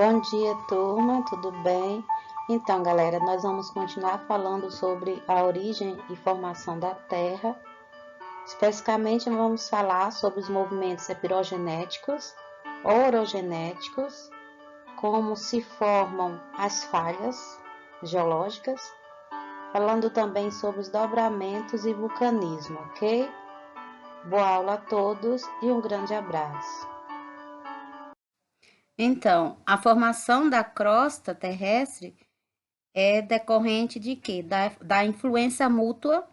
Bom dia, turma, tudo bem? Então, galera, nós vamos continuar falando sobre a origem e formação da Terra. Especificamente, vamos falar sobre os movimentos epirogenéticos, orogenéticos, como se formam as falhas geológicas, falando também sobre os dobramentos e vulcanismo, ok? Boa aula a todos e um grande abraço. Então, a formação da crosta terrestre é decorrente de quê? Da influência mútua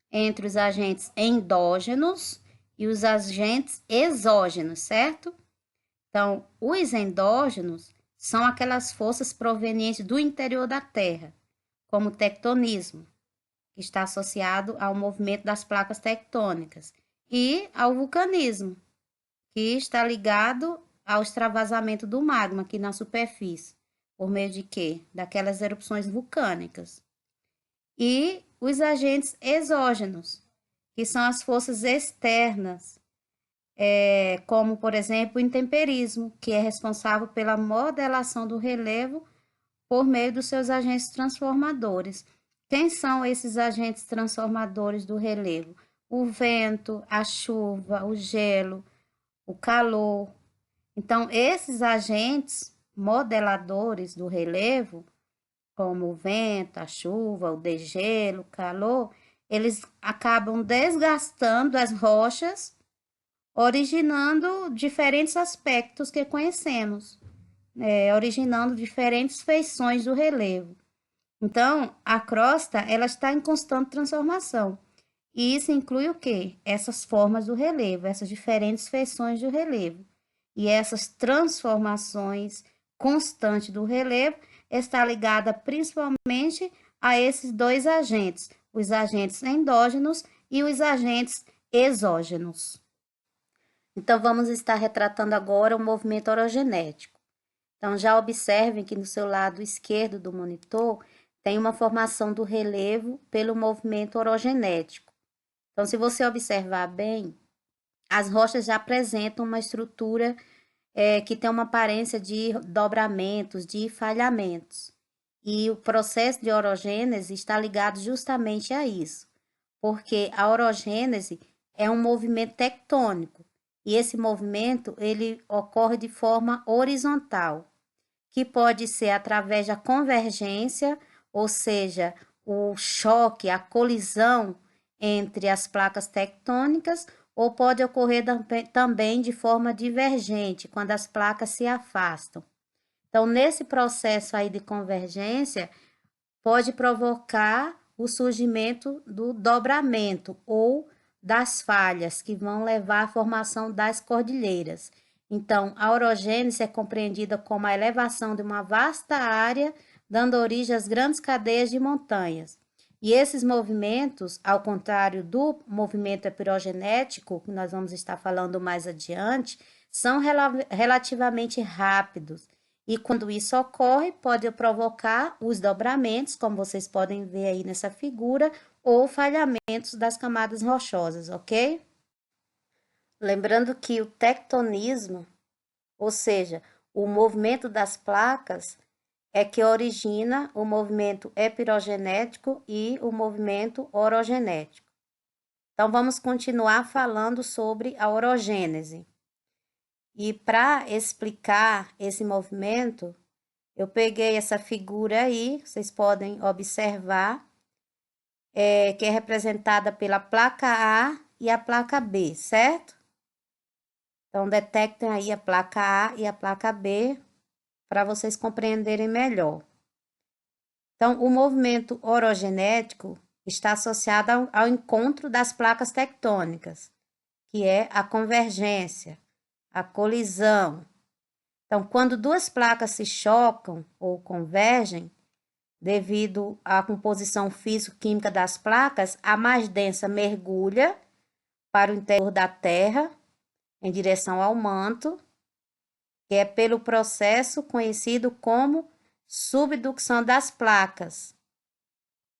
entre os agentes endógenos e os agentes exógenos, certo? Então, os endógenos são aquelas forças provenientes do interior da Terra, como o tectonismo, que está associado ao movimento das placas tectônicas, e ao vulcanismo, que está ligado ao extravasamento do magma aqui na superfície, por meio de quê? Daquelas erupções vulcânicas. E os agentes exógenos, que são as forças externas, como, por exemplo, o intemperismo, que é responsável pela modelação do relevo por meio dos seus agentes transformadores. Quem são esses agentes transformadores do relevo? O vento, a chuva, o gelo, o calor. Então, esses agentes modeladores do relevo, como o vento, a chuva, o degelo, o calor, eles acabam desgastando as rochas, originando diferentes aspectos que conhecemos, originando diferentes feições do relevo. Então, a crosta, ela está em constante transformação. E isso inclui o quê? Essas formas do relevo, essas diferentes feições do relevo. E essas transformações constantes do relevo está ligada principalmente a esses dois agentes, os agentes endógenos e os agentes exógenos. Então, vamos estar retratando agora o movimento orogenético. Então, já observem que no seu lado esquerdo do monitor tem uma formação do relevo pelo movimento orogenético. Então, se você observar bem, as rochas já apresentam uma estrutura que tem uma aparência de dobramentos, de falhamentos. E o processo de orogênese está ligado justamente a isso, porque a orogênese é um movimento tectônico, e esse movimento ele ocorre de forma horizontal, que pode ser através da convergência, ou seja, o choque, a colisão entre as placas tectônicas, ou pode ocorrer também de forma divergente, quando as placas se afastam. Então, nesse processo aí de convergência, pode provocar o surgimento do dobramento ou das falhas, que vão levar à formação das cordilheiras. Então, a orogênese é compreendida como a elevação de uma vasta área, dando origem às grandes cadeias de montanhas. E esses movimentos, ao contrário do movimento epirogenético, que nós vamos estar falando mais adiante, são relativamente rápidos. E quando isso ocorre, pode provocar os dobramentos, como vocês podem ver aí nessa figura, ou falhamentos das camadas rochosas, ok? Lembrando que o tectonismo, ou seja, o movimento das placas, é que origina o movimento epirogenético e o movimento orogenético. Então, vamos continuar falando sobre a orogênese. E para explicar esse movimento, eu peguei essa figura aí, vocês podem observar, que é representada pela placa A e a placa B, certo? Então, detectem aí a placa A e a placa B para vocês compreenderem melhor. Então, o movimento orogenético está associado ao encontro das placas tectônicas, que é a convergência, a colisão. Então, quando duas placas se chocam ou convergem, devido à composição físico-química das placas, a mais densa mergulha para o interior da Terra, em direção ao manto, que é pelo processo conhecido como subducção das placas,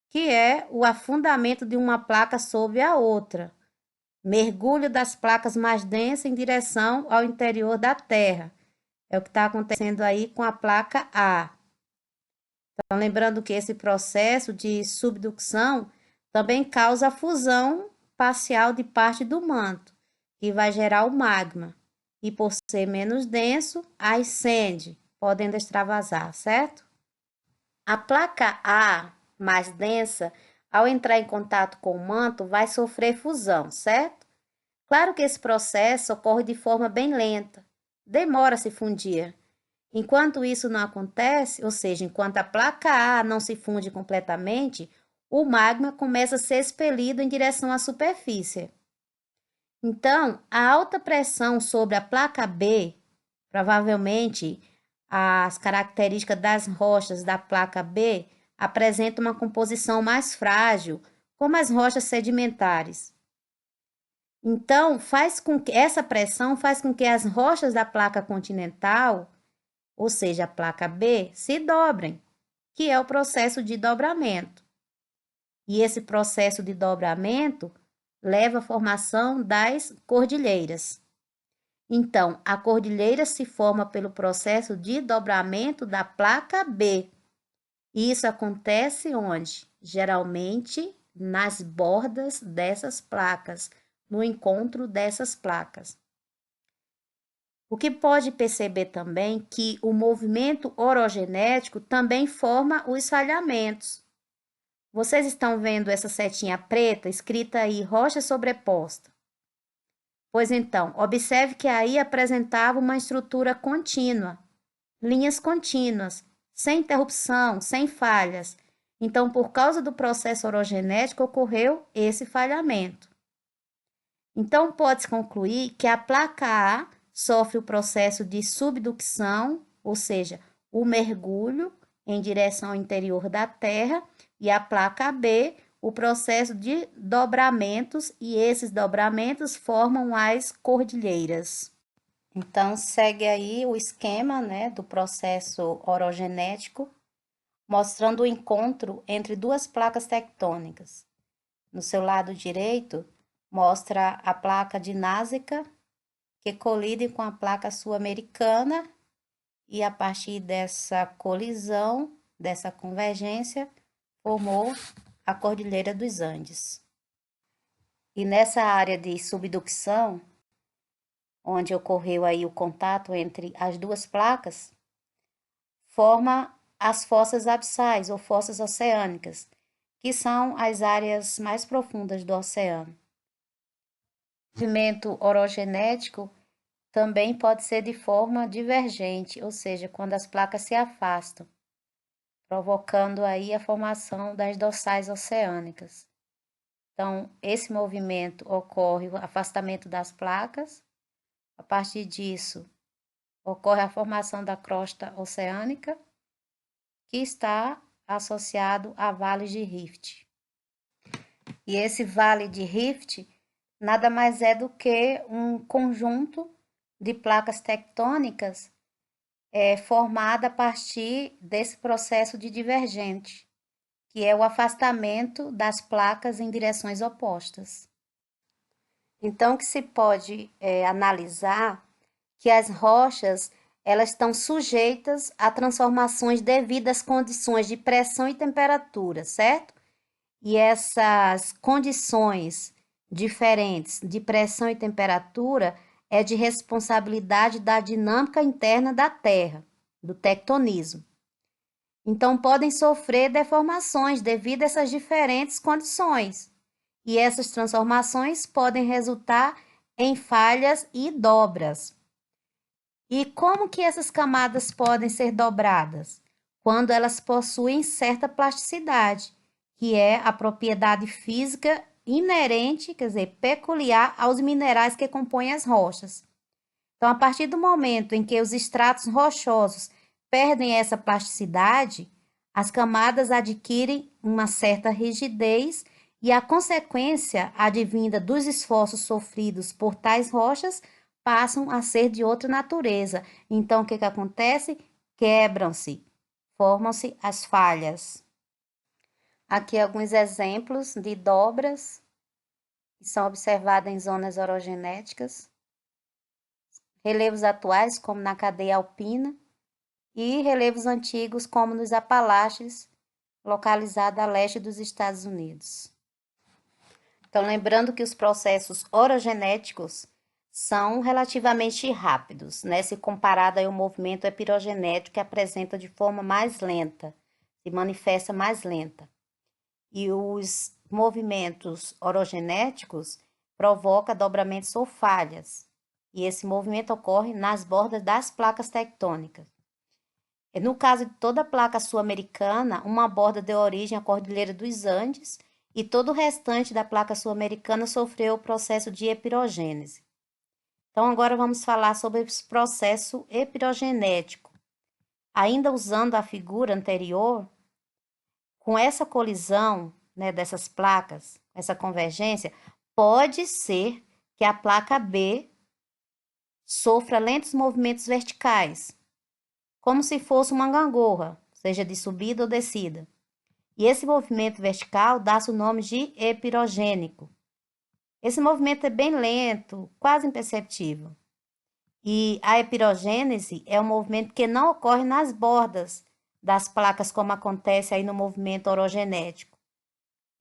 que é o afundamento de uma placa sobre a outra, mergulho das placas mais densas em direção ao interior da Terra. É o que está acontecendo aí com a placa A. Então, lembrando que esse processo de subducção também causa a fusão parcial de parte do manto, que vai gerar o magma. E por ser menos denso, ascende, podendo extravasar, certo? A placa A, mais densa, ao entrar em contato com o manto, vai sofrer fusão, certo? Claro que esse processo ocorre de forma bem lenta, demora a se fundir. Enquanto isso não acontece, ou seja, enquanto a placa A não se funde completamente, o magma começa a ser expelido em direção à superfície. Então, a alta pressão sobre a placa B, provavelmente as características das rochas da placa B apresentam uma composição mais frágil, como as rochas sedimentares. Então, faz com que essa pressão faz com que as rochas da placa continental, ou seja, a placa B, se dobrem, que é o processo de dobramento. E esse processo de dobramento leva à formação das cordilheiras. Então, a cordilheira se forma pelo processo de dobramento da placa B. E isso acontece onde? Geralmente nas bordas dessas placas, no encontro dessas placas. O que pode perceber também que o movimento orogenético também forma os falhamentos. Vocês estão vendo essa setinha preta escrita aí, rocha sobreposta. Pois então, observe que aí apresentava uma estrutura contínua, linhas contínuas, sem interrupção, sem falhas. Então, por causa do processo orogenético, ocorreu esse falhamento. Então, pode-se concluir que a placa A sofre o processo de subducção, ou seja, o mergulho em direção ao interior da Terra, e a placa B, o processo de dobramentos, e esses dobramentos formam as cordilheiras. Então, segue aí o esquema, né, do processo orogenético, mostrando o encontro entre duas placas tectônicas. No seu lado direito, mostra a placa de Násica, que colide com a placa sul-americana, e a partir dessa colisão, dessa convergência, formou a Cordilheira dos Andes. E nessa área de subducção, onde ocorreu aí o contato entre as duas placas, forma as fossas abissais ou fossas oceânicas, que são as áreas mais profundas do oceano. O movimento orogenético também pode ser de forma divergente, ou seja, quando as placas se afastam, provocando aí a formação das dorsais oceânicas. Então, esse movimento ocorre o afastamento das placas. A partir disso, ocorre a formação da crosta oceânica, que está associado a vales de rift. E esse vale de rift nada mais é do que um conjunto de placas tectônicas formada a partir desse processo de divergente, que é o afastamento das placas em direções opostas. Então, que se pode analisar que as rochas elas estão sujeitas a transformações devido às condições de pressão e temperatura, certo? E essas condições diferentes de pressão e temperatura é de responsabilidade da dinâmica interna da Terra, do tectonismo. Então, podem sofrer deformações devido a essas diferentes condições. E essas transformações podem resultar em falhas e dobras. E como que essas camadas podem ser dobradas? Quando elas possuem certa plasticidade, que é a propriedade física inerente, quer dizer, peculiar aos minerais que compõem as rochas. Então, a partir do momento em que os estratos rochosos perdem essa plasticidade, as camadas adquirem uma certa rigidez e a consequência advinda dos esforços sofridos por tais rochas passam a ser de outra natureza. Então, o que acontece? Quebram-se, formam-se as falhas. Aqui alguns exemplos de dobras que são observadas em zonas orogenéticas. relevos atuais, como na cadeia alpina, e relevos antigos, como nos Apalaches, localizado a leste dos Estados Unidos. Então, lembrando que os processos orogenéticos são relativamente rápidos, né? Se comparado ao movimento epirogenético, que apresenta de forma mais lenta, se manifesta mais lenta. E os movimentos orogenéticos provocam dobramentos ou falhas, e esse movimento ocorre nas bordas das placas tectônicas. No caso de toda a placa sul-americana, uma borda deu origem à Cordilheira dos Andes e todo o restante da placa sul-americana sofreu o processo de epirogênese. Então, agora vamos falar sobre esse processo epirogenético. Ainda usando a figura anterior, com essa colisão, né, dessas placas, essa convergência, pode ser que a placa B sofra lentos movimentos verticais, como se fosse uma gangorra, seja de subida ou descida. E esse movimento vertical dá-se o nome de epirogênico. Esse movimento é bem lento, quase imperceptível. E a epirogênese é um movimento que não ocorre nas bordas das placas, como acontece aí no movimento orogenético.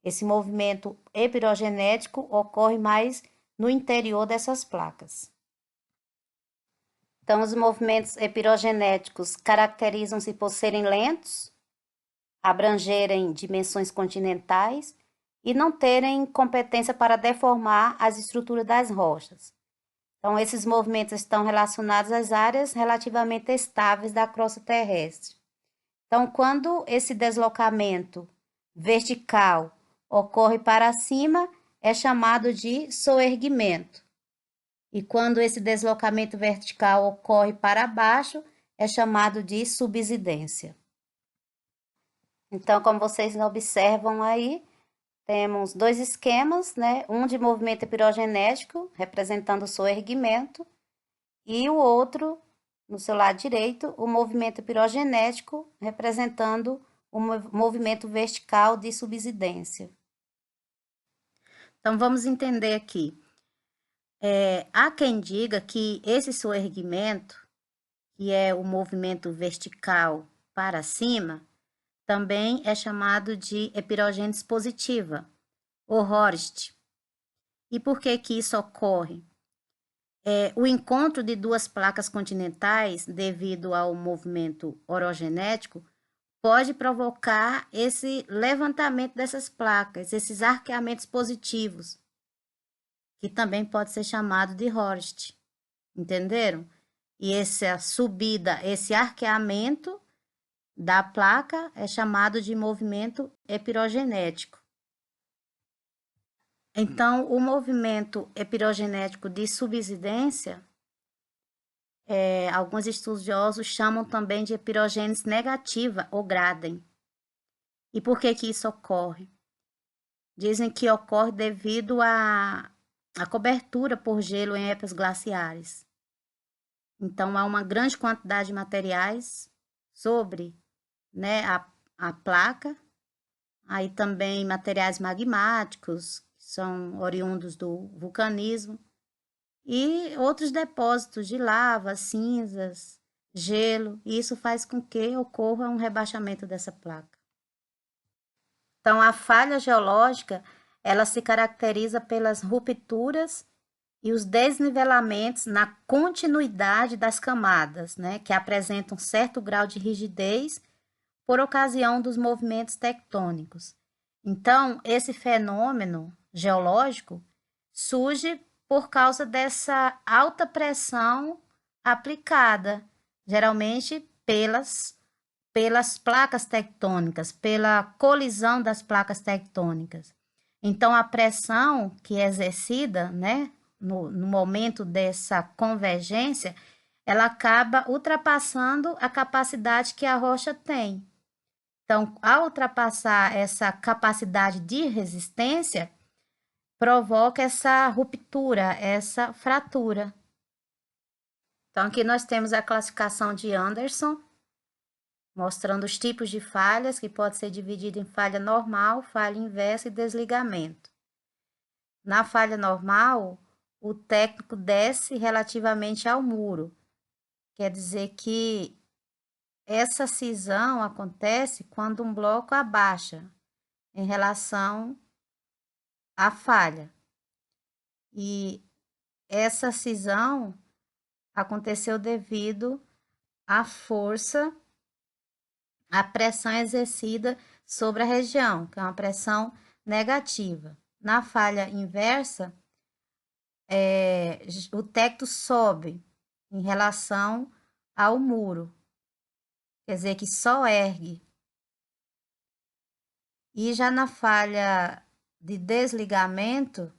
Esse movimento epirogenético ocorre mais no interior dessas placas. Então, os movimentos epirogenéticos caracterizam-se por serem lentos, abrangerem dimensões continentais e não terem competência para deformar as estruturas das rochas. Então, esses movimentos estão relacionados às áreas relativamente estáveis da crosta terrestre. Então, quando esse deslocamento vertical ocorre para cima, é chamado de soerguimento. E quando esse deslocamento vertical ocorre para baixo, é chamado de subsidência. Então, como vocês observam aí, temos dois esquemas, né? Um de movimento epirogenético, representando o soerguimento, e o outro, no seu lado direito, o movimento epirogenético, representando o movimento vertical de subsidência. Então, vamos entender aqui. Há quem diga que esse soerguimento, que é o movimento vertical para cima, também é chamado de epirogênese positiva, ou Horst. E por que que isso ocorre? O encontro de duas placas continentais, devido ao movimento orogenético, pode provocar esse levantamento dessas placas, esses arqueamentos positivos, que também pode ser chamado de Horst. Entenderam? E essa subida, esse arqueamento da placa é chamado de movimento epirogenético. Então, o movimento epirogenético de subsidência, alguns estudiosos chamam também de epirogênese negativa ou Graden. E por que que isso ocorre? Dizem que ocorre devido à cobertura por gelo em épocas glaciares. Então, há uma grande quantidade de materiais sobre, né, a placa, aí também materiais magmáticos, que são oriundos do vulcanismo, e outros depósitos de lava, cinzas, gelo, e isso faz com que ocorra um rebaixamento dessa placa. Então, a falha geológica, ela se caracteriza pelas rupturas e os desnivelamentos na continuidade das camadas, né, que apresentam certo grau de rigidez por ocasião dos movimentos tectônicos. Então, esse fenômeno geológico surge por causa dessa alta pressão aplicada, geralmente pelas placas tectônicas, pela colisão das placas tectônicas. Então, a pressão que é exercida, né, no momento dessa convergência, ela acaba ultrapassando a capacidade que a rocha tem. Então, ao ultrapassar essa capacidade de resistência, provoca essa ruptura, essa fratura. Então, aqui nós temos a classificação de Anderson, mostrando os tipos de falhas, que pode ser dividido em falha normal, falha inversa e desligamento. Na falha normal, o técnico desce relativamente ao muro. Quer dizer que essa cisão acontece quando um bloco abaixa em relação à falha. E essa cisão aconteceu devido à força, à pressão exercida sobre a região, que é uma pressão negativa. Na falha inversa, o teto sobe em relação ao muro, quer dizer que só ergue. E já na falha de desligamento,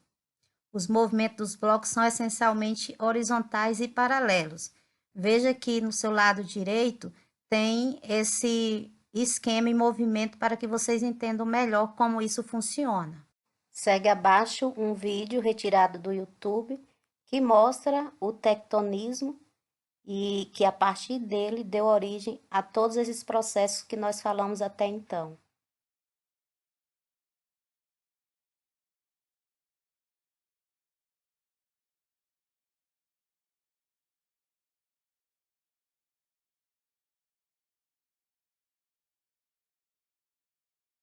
os movimentos dos blocos são essencialmente horizontais e paralelos. Veja que no seu lado direito tem esse esquema em movimento para que vocês entendam melhor como isso funciona. Segue abaixo um vídeo retirado do YouTube que mostra o tectonismo e que a partir dele deu origem a todos esses processos que nós falamos até então.